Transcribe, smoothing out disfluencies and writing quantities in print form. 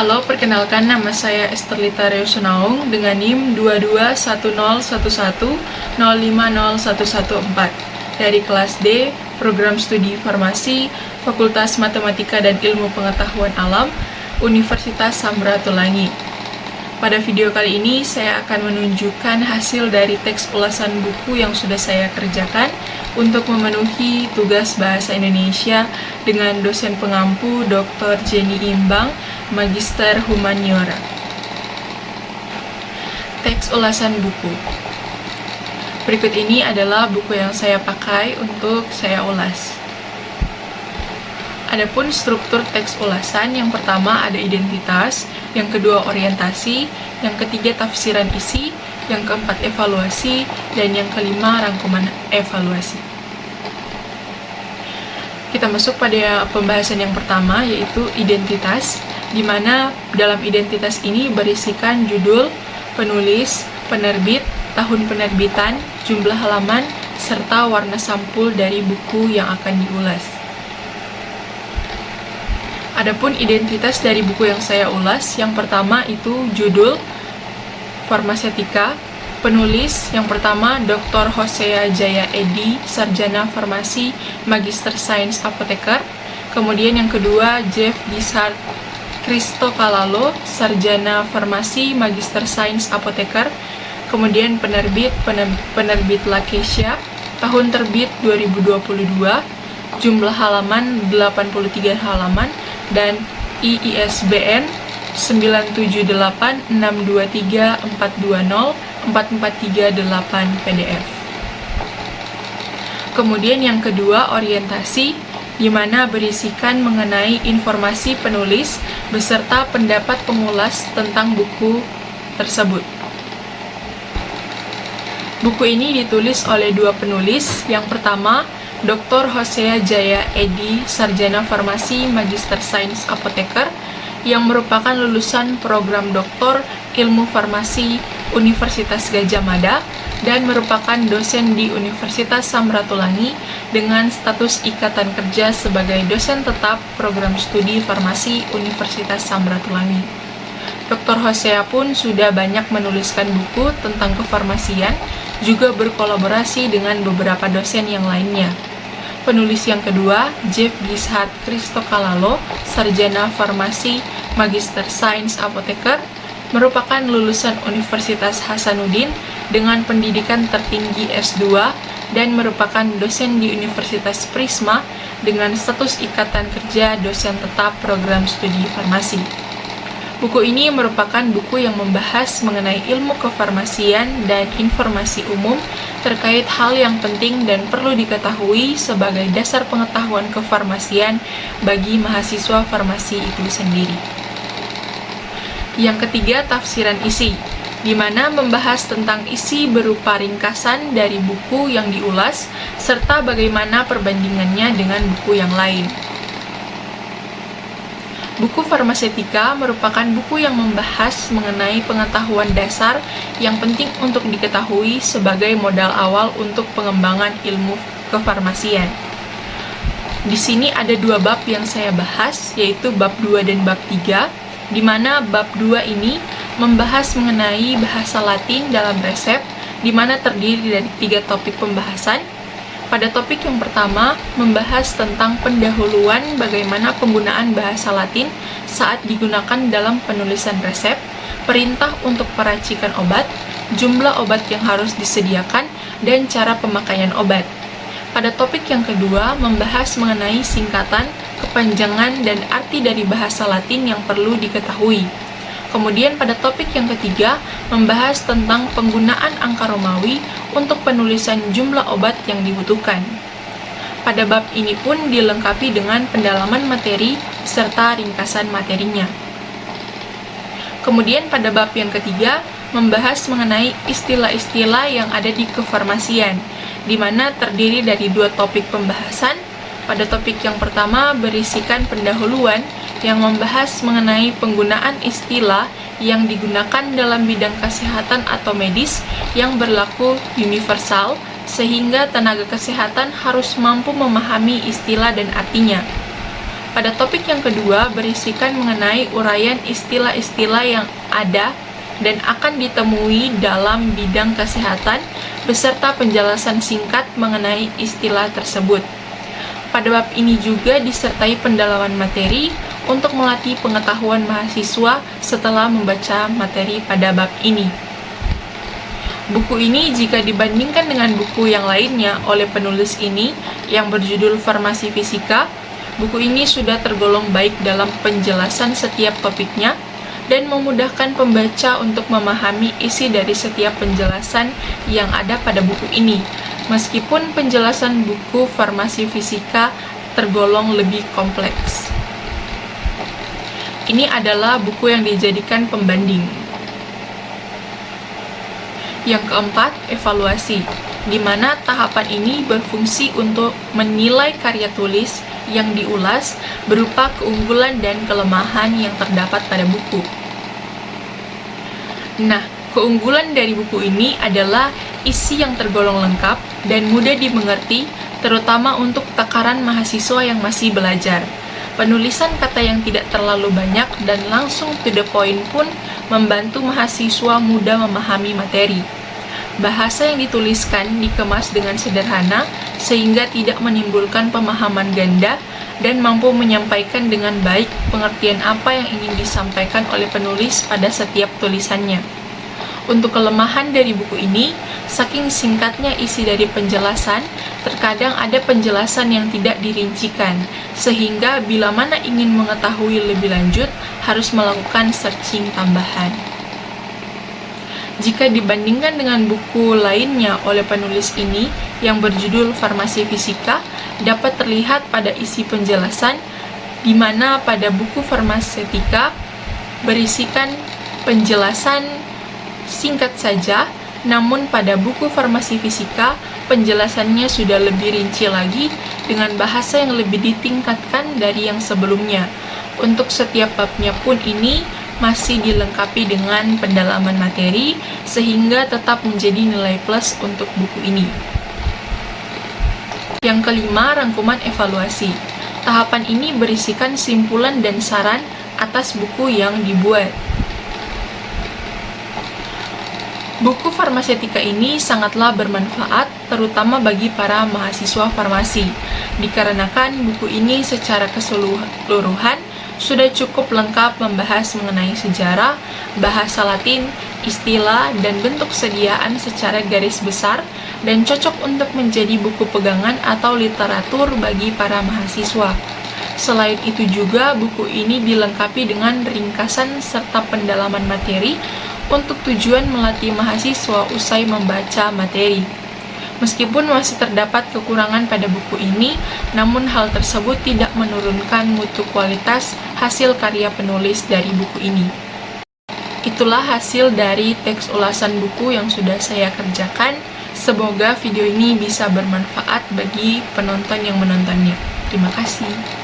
Halo, perkenalkan nama saya Esterlita Reusunaung dengan NIM 221011050114 dari kelas D, Program Studi Farmasi, Fakultas Matematika dan Ilmu Pengetahuan Alam, Universitas Samratulangi. Pada video kali ini, saya akan menunjukkan hasil dari teks ulasan buku yang sudah saya kerjakan untuk memenuhi tugas Bahasa Indonesia dengan dosen pengampu Dr. Jenny Imbang, Magister Humaniora. Teks ulasan buku. Berikut ini adalah buku yang saya pakai untuk saya ulas. Adapun struktur teks ulasan, yang pertama ada identitas, yang kedua orientasi, yang ketiga tafsiran isi, yang keempat evaluasi, dan yang kelima rangkuman evaluasi. Kita masuk pada pembahasan yang pertama, yaitu identitas, di mana dalam identitas ini berisikan judul, penulis, penerbit, tahun penerbitan, jumlah halaman, serta warna sampul dari buku yang akan diulas. Adapun identitas dari buku yang saya ulas, yang pertama itu judul Farmasetika, penulis yang pertama Dr. Hosea Jaya Edi, Sarjana Farmasi, Magister Sains Apoteker. Kemudian yang kedua Jeff Gishard Christokalalo, Sarjana Farmasi, Magister Sains Apoteker. Kemudian penerbit Lakesia, tahun terbit 2022, jumlah halaman 83 halaman, dan ISBN 9786234204438 PDF. Kemudian yang kedua orientasi, di mana berisikan mengenai informasi penulis beserta pendapat pengulas tentang buku tersebut. Buku ini ditulis oleh dua penulis. Yang pertama, Dr. Hosea Jaya Edi, Sarjana Farmasi, Magister Sains Apoteker, yang merupakan lulusan program Doktor Ilmu Farmasi Universitas Gadjah Mada dan merupakan dosen di Universitas Samratulangi dengan status ikatan kerja sebagai dosen tetap program studi farmasi Universitas Samratulangi. Dr. Hosea pun sudah banyak menuliskan buku tentang kefarmasian, juga berkolaborasi dengan beberapa dosen yang lainnya. Penulis yang kedua, Jeff Gishard Christokalalo, Sarjana Farmasi, Magister Sains Apoteker, merupakan lulusan Universitas Hasanuddin dengan pendidikan tertinggi S2 dan merupakan dosen di Universitas Prisma dengan status ikatan kerja dosen tetap program studi farmasi. Buku ini merupakan buku yang membahas mengenai ilmu kefarmasian dan informasi umum terkait hal yang penting dan perlu diketahui sebagai dasar pengetahuan kefarmasian bagi mahasiswa farmasi itu sendiri. Yang ketiga, tafsiran isi, di mana membahas tentang isi berupa ringkasan dari buku yang diulas serta bagaimana perbandingannya dengan buku yang lain. Buku Farmasetika merupakan buku yang membahas mengenai pengetahuan dasar yang penting untuk diketahui sebagai modal awal untuk pengembangan ilmu kefarmasian. Di sini ada dua bab yang saya bahas, yaitu bab 2 dan bab 3, di mana bab 2 ini membahas mengenai bahasa Latin dalam resep, di mana terdiri dari 3 topik pembahasan. Pada topik yang pertama, membahas tentang pendahuluan bagaimana penggunaan bahasa Latin saat digunakan dalam penulisan resep, perintah untuk peracikan obat, jumlah obat yang harus disediakan, dan cara pemakaian obat. Pada topik yang kedua, membahas mengenai singkatan, kepanjangan, dan arti dari bahasa Latin yang perlu diketahui. Kemudian pada topik yang ketiga, membahas tentang penggunaan angka Romawi untuk penulisan jumlah obat yang dibutuhkan. Pada bab ini pun dilengkapi dengan pendalaman materi serta ringkasan materinya. Kemudian pada bab yang ketiga, membahas mengenai istilah-istilah yang ada di kefarmasian, di mana terdiri dari 2 topik pembahasan. Pada topik yang pertama berisikan pendahuluan yang membahas mengenai penggunaan istilah yang digunakan dalam bidang kesehatan atau medis yang berlaku universal, sehingga tenaga kesehatan harus mampu memahami istilah dan artinya. Pada topik yang kedua berisikan mengenai uraian istilah-istilah yang ada dan akan ditemui dalam bidang kesehatan beserta penjelasan singkat mengenai istilah tersebut. Pada bab ini juga disertai pendalaman materi untuk melatih pengetahuan mahasiswa setelah membaca materi pada bab ini. Buku ini jika dibandingkan dengan buku yang lainnya oleh penulis ini yang berjudul Farmasi Fisika, buku ini sudah tergolong baik dalam penjelasan setiap topiknya dan memudahkan pembaca untuk memahami isi dari setiap penjelasan yang ada pada buku ini, meskipun penjelasan buku Farmasi Fisika tergolong lebih kompleks. Ini adalah buku yang dijadikan pembanding. Yang keempat, evaluasi, di mana tahapan ini berfungsi untuk menilai karya tulis yang diulas berupa keunggulan dan kelemahan yang terdapat pada buku. Nah, keunggulan dari buku ini adalah isi yang tergolong lengkap dan mudah dimengerti, terutama untuk takaran mahasiswa yang masih belajar. Penulisan kata yang tidak terlalu banyak dan langsung to the point pun membantu mahasiswa mudah memahami materi. Bahasa yang dituliskan dikemas dengan sederhana sehingga tidak menimbulkan pemahaman ganda dan mampu menyampaikan dengan baik pengertian apa yang ingin disampaikan oleh penulis pada setiap tulisannya. Untuk kelemahan dari buku ini, saking singkatnya isi dari penjelasan, terkadang ada penjelasan yang tidak dirincikan, sehingga bila mana ingin mengetahui lebih lanjut, harus melakukan searching tambahan. Jika dibandingkan dengan buku lainnya oleh penulis ini yang berjudul Farmasi Fisika, dapat terlihat pada isi penjelasan, di mana pada buku Farmasetika berisikan penjelasan singkat saja, namun pada buku Farmasi Fisika penjelasannya sudah lebih rinci lagi dengan bahasa yang lebih ditingkatkan dari yang sebelumnya. Untuk setiap babnya pun ini masih dilengkapi dengan pendalaman materi sehingga tetap menjadi nilai plus untuk buku ini. Yang kelima, rangkuman evaluasi. Tahapan ini berisikan simpulan dan saran atas buku yang dibuat. Buku Farmasetika ini sangatlah bermanfaat, terutama bagi para mahasiswa farmasi, dikarenakan buku ini secara keseluruhan sudah cukup lengkap membahas mengenai sejarah, bahasa Latin, istilah, dan bentuk sediaan secara garis besar, dan cocok untuk menjadi buku pegangan atau literatur bagi para mahasiswa. Selain itu juga, buku ini dilengkapi dengan ringkasan serta pendalaman materi untuk tujuan melatih mahasiswa usai membaca materi. Meskipun masih terdapat kekurangan pada buku ini, namun hal tersebut tidak menurunkan mutu kualitas hasil karya penulis dari buku ini. Itulah hasil dari teks ulasan buku yang sudah saya kerjakan. Semoga video ini bisa bermanfaat bagi penonton yang menontonnya. Terima kasih.